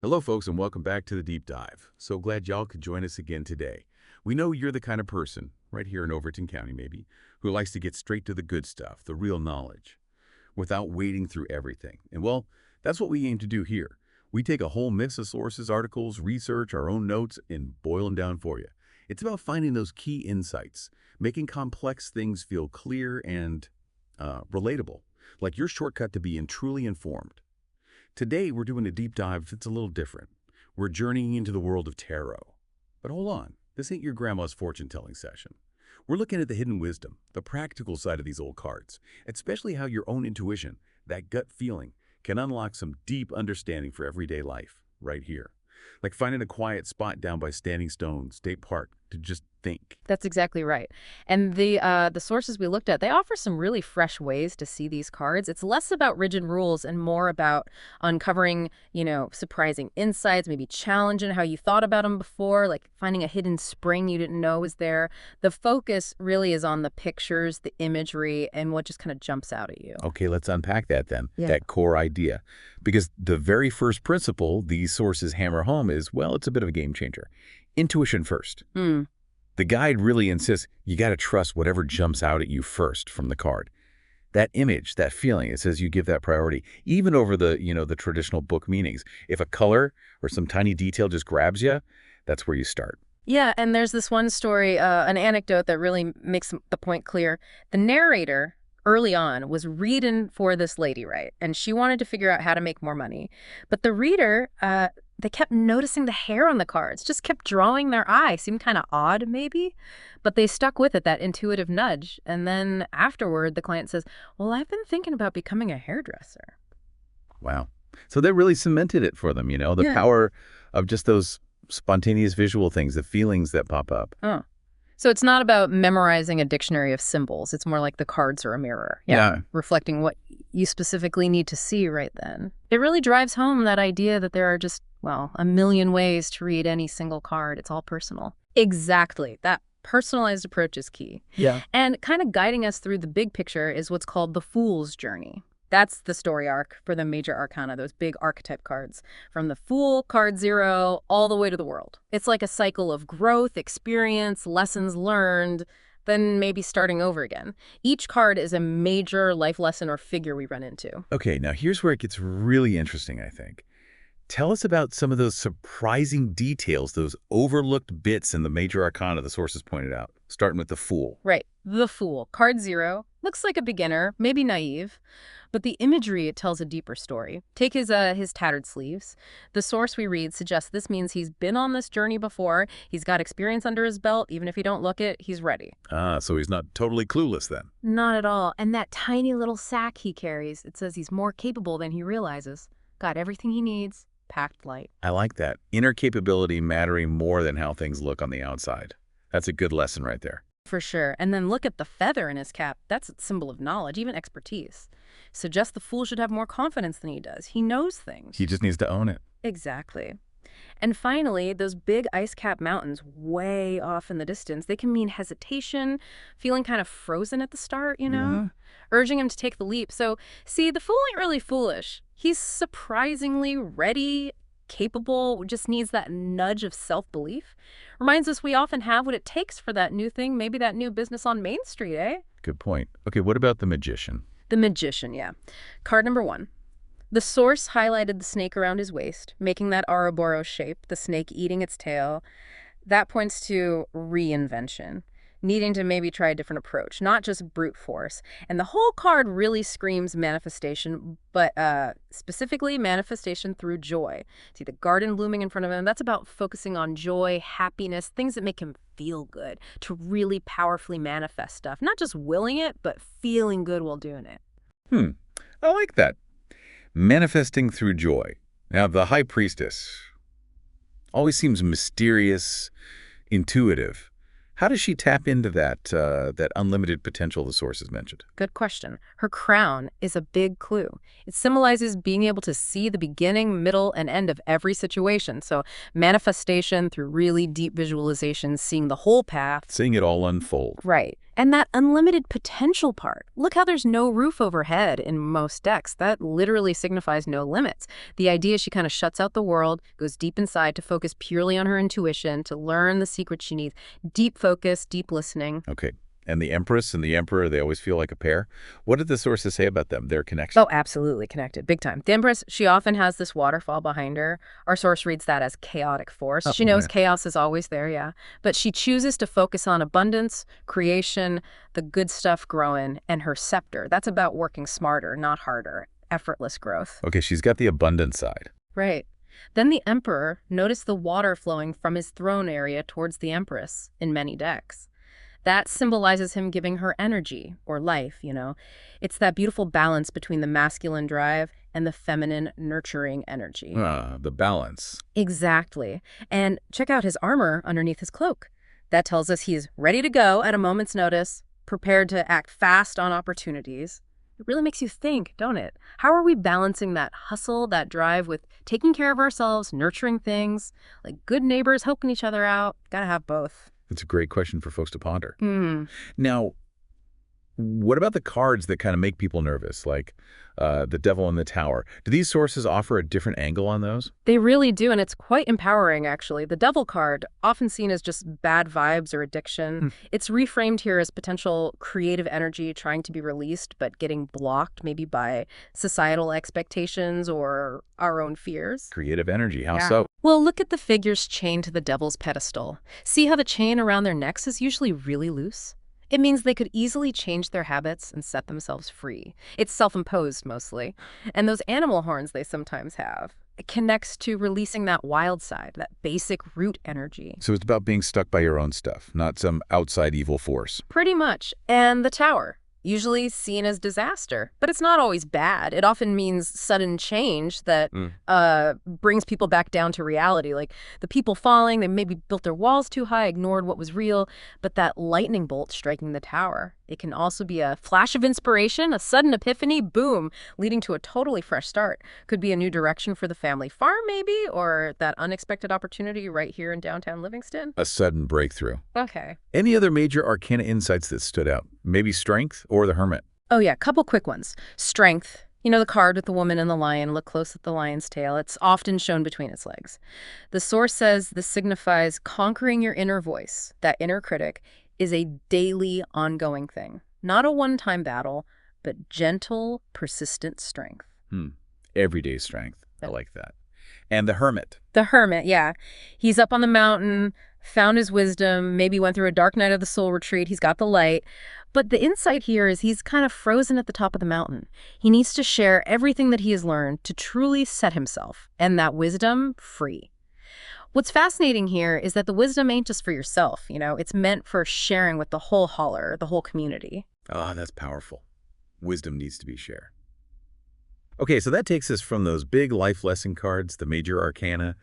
Hello, folks, and welcome back to the Deep Dive. So glad y'all could join us again today. We know you're the kind of person, right here in Overton County maybe, who likes to get straight to the good stuff, the real knowledge, without wading through everything. And well, that's what we aim to do here. We take a whole mix of sources, articles, research, our own notes, and boil them down for you. It's about finding those key insights, making complex things feel clear and relatable, like your shortcut to being truly informed. Today, we're doing a deep dive that's a little different. We're journeying into the world of tarot. But hold on, this ain't your grandma's fortune-telling session. We're looking at the hidden wisdom, the practical side of these old cards, especially how your own intuition, that gut feeling, can unlock some deep understanding for everyday life, right here. Like finding a quiet spot down by Standing Stone State Park to just think. That's exactly right. And the sources we looked at, they offer some really fresh ways to see these cards. It's less about rigid rules and more about uncovering, surprising insights, maybe challenging how you thought about them before, like finding a hidden spring you didn't know was there. The focus really is on the pictures, the imagery, and what just kind of jumps out at you. Okay, let's unpack that then, Yeah. that core idea. Because the very first principle these sources hammer home is, well, it's a bit of a game changer. Intuition first. The guide really insists you got to trust whatever jumps out at you first from the card. That image, that feeling, it says you give that priority, even over the traditional book meanings. If a color or some tiny detail just grabs you, that's where you start. Yeah, and there's this one story, an anecdote that really makes the point clear. The narrator, early on, was reading for this lady, right? And she wanted to figure out how to make more money. But the reader, they kept noticing the hair on the cards, just kept drawing their eye. Seemed kind of odd, maybe. But they stuck with it, that intuitive nudge. And then afterward, the client says, well, I've been thinking about becoming a hairdresser. Wow. So that really cemented it for them, the Yeah. power of just those spontaneous visual things, the feelings that pop up. Oh. So it's not about memorizing a dictionary of symbols. It's more like the cards are a mirror. Yeah. Reflecting what you specifically need to see right then. It really drives home that idea that there are just, a million ways to read any single card. It's all personal. Exactly. That personalized approach is key. Yeah. And kind of guiding us through the big picture is what's called the Fool's Journey. That's the story arc for the Major Arcana, those big archetype cards. From the Fool, card 0, all the way to the World. It's like a cycle of growth, experience, lessons learned, then maybe starting over again. Each card is a major life lesson or figure we run into. Okay, now here's where it gets really interesting, I think. Tell us about some of those surprising details, those overlooked bits in the Major Arcana the sources pointed out, starting with the Fool. Right. The Fool, card 0, looks like a beginner, maybe naive, but the imagery, it tells a deeper story. Take his tattered sleeves. The source we read suggests this means he's been on this journey before, he's got experience under his belt, even if you don't look it, he's ready. Ah, so he's not totally clueless then. Not at all. And that tiny little sack he carries, it says he's more capable than he realizes. Got everything he needs, packed light. I like that. Inner capability mattering more than how things look on the outside. That's a good lesson right there. For sure. And then look at the feather in his cap. That's a symbol of knowledge, even expertise. Suggests the Fool should have more confidence than he does. He knows things. He just needs to own it. Exactly. And finally, those big ice-capped mountains way off in the distance, they can mean hesitation, feeling kind of frozen at the start, Yeah. urging him to take the leap. So, see, the Fool ain't really foolish. He's surprisingly ready, capable, just needs that nudge of self-belief. Reminds us we often have what it takes for that new thing, maybe that new business on Main Street, eh? Good point. Okay, what about the Magician? The Magician, yeah. Card number 1. The source highlighted the snake around his waist, making that Ouroboros shape, the snake eating its tail. That points to reinvention, needing to maybe try a different approach, not just brute force. And the whole card really screams manifestation, but specifically manifestation through joy. See the garden looming in front of him, that's about focusing on joy, happiness, things that make him feel good, to really powerfully manifest stuff. Not just willing it, but feeling good while doing it. I like that. Manifesting through joy. Now, the High Priestess always seems mysterious, intuitive. How does she tap into that unlimited potential the sources mentioned? Good question. Her crown is a big clue. It symbolizes being able to see the beginning, middle, and end of every situation. So manifestation through really deep visualization, seeing the whole path. Seeing it all unfold. Right. And that unlimited potential part. Look how there's no roof overhead in most decks. That literally signifies no limits. The idea is she kind of shuts out the world, goes deep inside to focus purely on her intuition, to learn the secrets she needs. Deep focus, deep listening. Okay. And the Empress and the Emperor, they always feel like a pair. What did the sources say about them, their connection? Oh, absolutely connected. Big time. The Empress, she often has this waterfall behind her. Our source reads that as chaotic force. Oh, She knows yeah. chaos is always there, yeah. But she chooses to focus on abundance, creation, the good stuff growing, and her scepter. That's about working smarter, not harder. Effortless growth. Okay, she's got the abundant side. Right. Then the Emperor, notice the water flowing from his throne area towards the Empress in many decks. That symbolizes him giving her energy, or life. It's that beautiful balance between the masculine drive and the feminine nurturing energy. The balance. Exactly. And check out his armor underneath his cloak. That tells us he's ready to go at a moment's notice, prepared to act fast on opportunities. It really makes you think, don't it? How are we balancing that hustle, that drive with taking care of ourselves, nurturing things, like good neighbors helping each other out? Gotta have both. It's a great question for folks to ponder. Hmm. Now, what about the cards that kind of make people nervous, like the Devil in the Tower? Do these sources offer a different angle on those? They really do, and it's quite empowering, actually. The Devil card, often seen as just bad vibes or addiction, it's reframed here as potential creative energy trying to be released, but getting blocked maybe by societal expectations or our own fears. Creative energy, how Yeah. so? Well, look at the figures chained to the Devil's pedestal. See how the chain around their necks is usually really loose? It means they could easily change their habits and set themselves free. It's self-imposed mostly. And those animal horns they sometimes have, it connects to releasing that wild side, that basic root energy. So it's about being stuck by your own stuff, not some outside evil force. Pretty much. And the tower, usually seen as disaster, but it's not always bad. It often means sudden change that brings people back down to reality. Like the people falling, they maybe built their walls too high, ignored what was real, but that lightning bolt striking the tower. It can also be a flash of inspiration, a sudden epiphany, boom, leading to a totally fresh start. Could be a new direction for the family farm, maybe, or that unexpected opportunity right here in downtown Livingston. A sudden breakthrough. Okay. Any other major arcana insights that stood out? Maybe Strength or the Hermit? Oh yeah, couple quick ones. Strength. You know the card with the woman and the lion. Look close at the lion's tail. It's often shown between its legs. The source says this signifies conquering your inner voice, that inner critic, is a daily, ongoing thing. Not a one-time battle, but gentle, persistent strength. Everyday strength. I like that. And the Hermit. The hermit, yeah. He's up on the mountain, found his wisdom, maybe went through a dark night of the soul retreat. He's got the light. But the insight here is he's kind of frozen at the top of the mountain. He needs to share everything that he has learned to truly set himself and that wisdom free. What's fascinating here is that the wisdom ain't just for yourself, it's meant for sharing with the whole holler, the whole community. Ah, that's powerful. Wisdom needs to be shared. Okay, so that takes us from those big life lesson cards, the Major Arcana,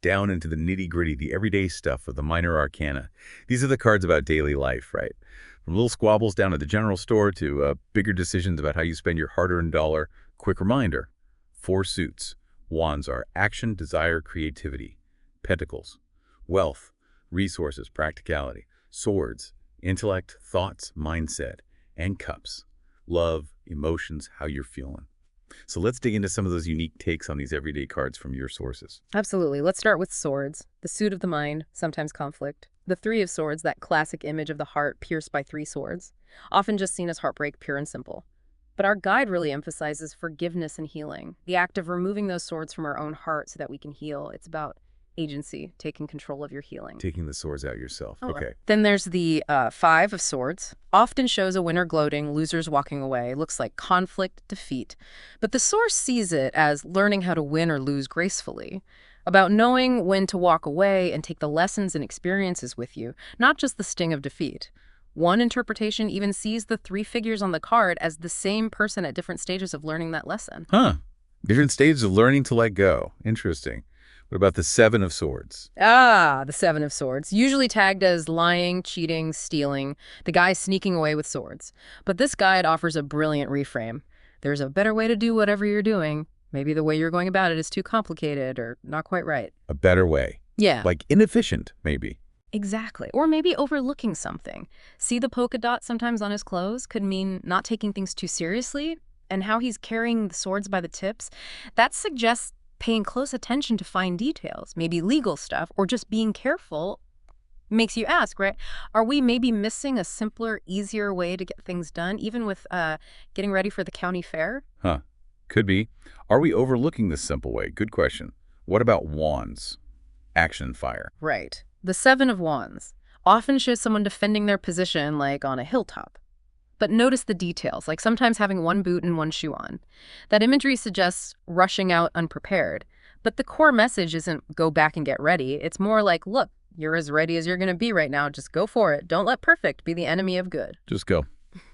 down into the nitty-gritty, the everyday stuff of the Minor Arcana. These are the cards about daily life, right? From little squabbles down at the general store to bigger decisions about how you spend your hard-earned dollar. Quick reminder, 4 suits. Wands are action, desire, creativity. Pentacles, wealth, resources, practicality. Swords, intellect, thoughts, mindset. And cups, love, emotions, how you're feeling. So let's dig into some of those unique takes on these everyday cards from your sources. Absolutely. Let's start with swords, the suit of the mind, sometimes conflict. The 3 of swords, that classic image of the heart pierced by 3 swords, often just seen as heartbreak, pure and simple. But our guide really emphasizes forgiveness and healing, the act of removing those swords from our own heart so that we can heal. It's about agency, taking control of your healing. Taking the swords out yourself. Okay. Then there's the 5 of swords. Often shows a winner gloating, losers walking away. Looks like conflict, defeat. But the source sees it as learning how to win or lose gracefully. About knowing when to walk away and take the lessons and experiences with you, not just the sting of defeat. One interpretation even sees the 3 figures on the card as the same person at different stages of learning that lesson. Different stages of learning to let go. Interesting. What about the 7 of swords? The 7 of swords, usually tagged as lying, cheating, stealing, the guy sneaking away with swords. But this guide offers a brilliant reframe. There's a better way to do whatever you're doing. Maybe the way you're going about it is too complicated or not quite right. A better way. Yeah. Like inefficient, maybe. Exactly. Or maybe overlooking something. See the polka dot sometimes on his clothes could mean not taking things too seriously, and how he's carrying the swords by the tips. That suggests paying close attention to fine details, maybe legal stuff, or just being careful. Makes you ask, right? Are we maybe missing a simpler, easier way to get things done, even with getting ready for the county fair? Huh. Could be. Are we overlooking this simple way? Good question. What about wands? Action fire. Right. The Seven of Wands often shows someone defending their position like on a hilltop. But notice the details, like sometimes having one boot and one shoe on. That imagery suggests rushing out unprepared. But the core message isn't go back and get ready. It's more like, look, you're as ready as you're going to be right now. Just go for it. Don't let perfect be the enemy of good. Just go.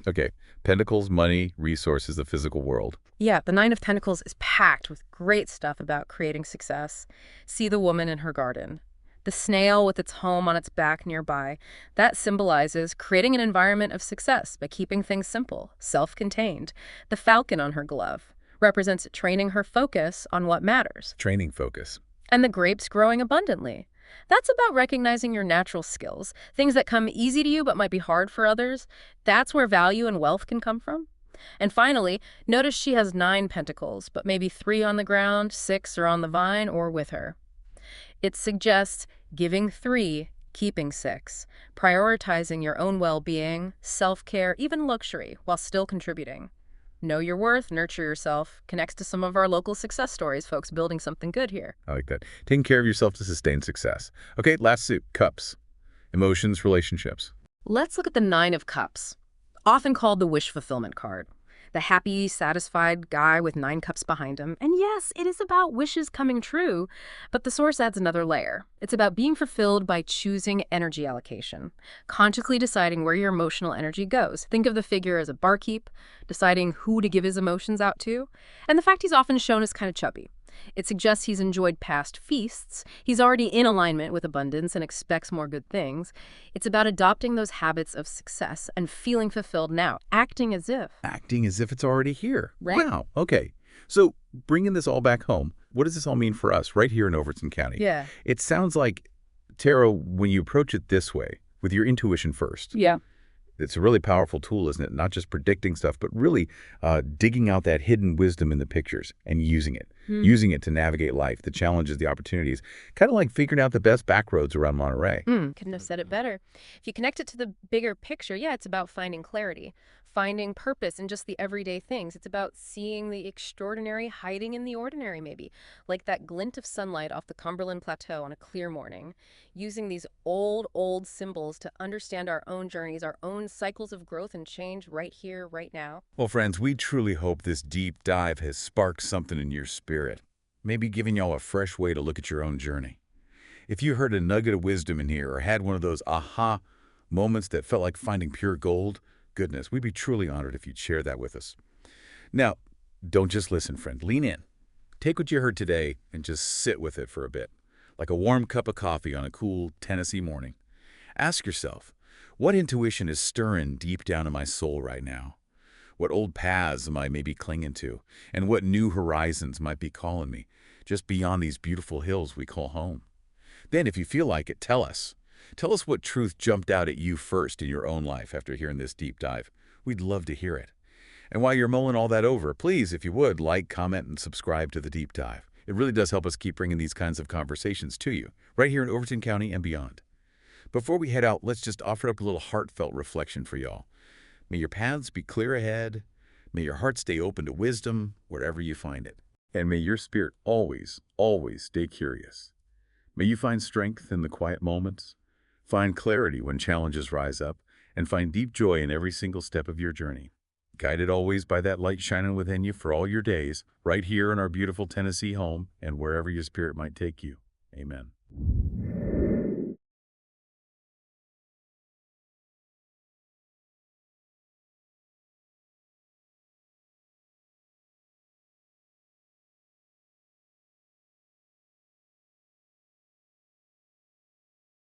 Okay. Pentacles, money, resources, the physical world. Yeah, the Nine of Pentacles is packed with great stuff about creating success. See the woman in her garden. The snail with its home on its back nearby. That symbolizes creating an environment of success by keeping things simple, self-contained. The falcon on her glove represents training her focus on what matters. Training focus. And the grapes growing abundantly. That's about recognizing your natural skills, things that come easy to you but might be hard for others. That's where value and wealth can come from. And finally, notice she has 9 pentacles, but maybe 3 on the ground, 6 are on the vine or with her. It suggests giving 3, keeping 6, prioritizing your own well-being, self-care, even luxury, while still contributing. Know your worth, nurture yourself, connects to some of our local success stories, folks building something good here. I like that. Taking care of yourself to sustain success. Okay, last suit, cups. Emotions, relationships. Let's look at the Nine of Cups, often called the wish fulfillment card. The happy, satisfied guy with 9 cups behind him. And yes, it is about wishes coming true, but the source adds another layer. It's about being fulfilled by choosing energy allocation, consciously deciding where your emotional energy goes. Think of the figure as a barkeep, deciding who to give his emotions out to. And the fact he's often shown as kind of chubby. It suggests he's enjoyed past feasts. He's already in alignment with abundance and expects more good things. It's about adopting those habits of success and feeling fulfilled now, acting as if. Acting as if it's already here. Right. Wow. Okay. So bringing this all back home, what does this all mean for us right here in Overton County? Yeah. It sounds like, tarot, when you approach it this way, with your intuition first, Yeah. it's a really powerful tool, isn't it? Not just predicting stuff, but really digging out that hidden wisdom in the pictures and using it. Using it to navigate life, the challenges, the opportunities. Kind of like figuring out the best back roads around Monterey. Couldn't have said it better. If you connect it to the bigger picture, yeah, it's about finding clarity, finding purpose in just the everyday things. It's about seeing the extraordinary hiding in the ordinary, maybe, like that glint of sunlight off the Cumberland Plateau on a clear morning, using these old symbols to understand our own journeys, our own cycles of growth and change right here, right now. Well, friends, we truly hope this deep dive has sparked something in your spirit, maybe giving y'all a fresh way to look at your own journey. If you heard a nugget of wisdom in here or had one of those aha moments that felt like finding pure gold, goodness, we'd be truly honored if you'd share that with us. Now, don't just listen, friend. Lean in. Take what you heard today and just sit with it for a bit, like a warm cup of coffee on a cool Tennessee morning. Ask yourself, what intuition is stirring deep down in my soul right now? What old paths am I maybe clinging to? And what new horizons might be calling me, just beyond these beautiful hills we call home? Then, if you feel like it, tell us. Tell us what truth jumped out at you first in your own life after hearing this deep dive. We'd love to hear it. And while you're mulling all that over, please, if you would, like, comment, and subscribe to The Deep Dive. It really does help us keep bringing these kinds of conversations to you, right here in Overton County and beyond. Before we head out, let's just offer up a little heartfelt reflection for y'all. May your paths be clear ahead. May your heart stay open to wisdom wherever you find it. And may your spirit always stay curious. May you find strength in the quiet moments, find clarity when challenges rise up, and find deep joy in every single step of your journey. Guided always by that light shining within you for all your days, right here in our beautiful Tennessee home and wherever your spirit might take you. Amen.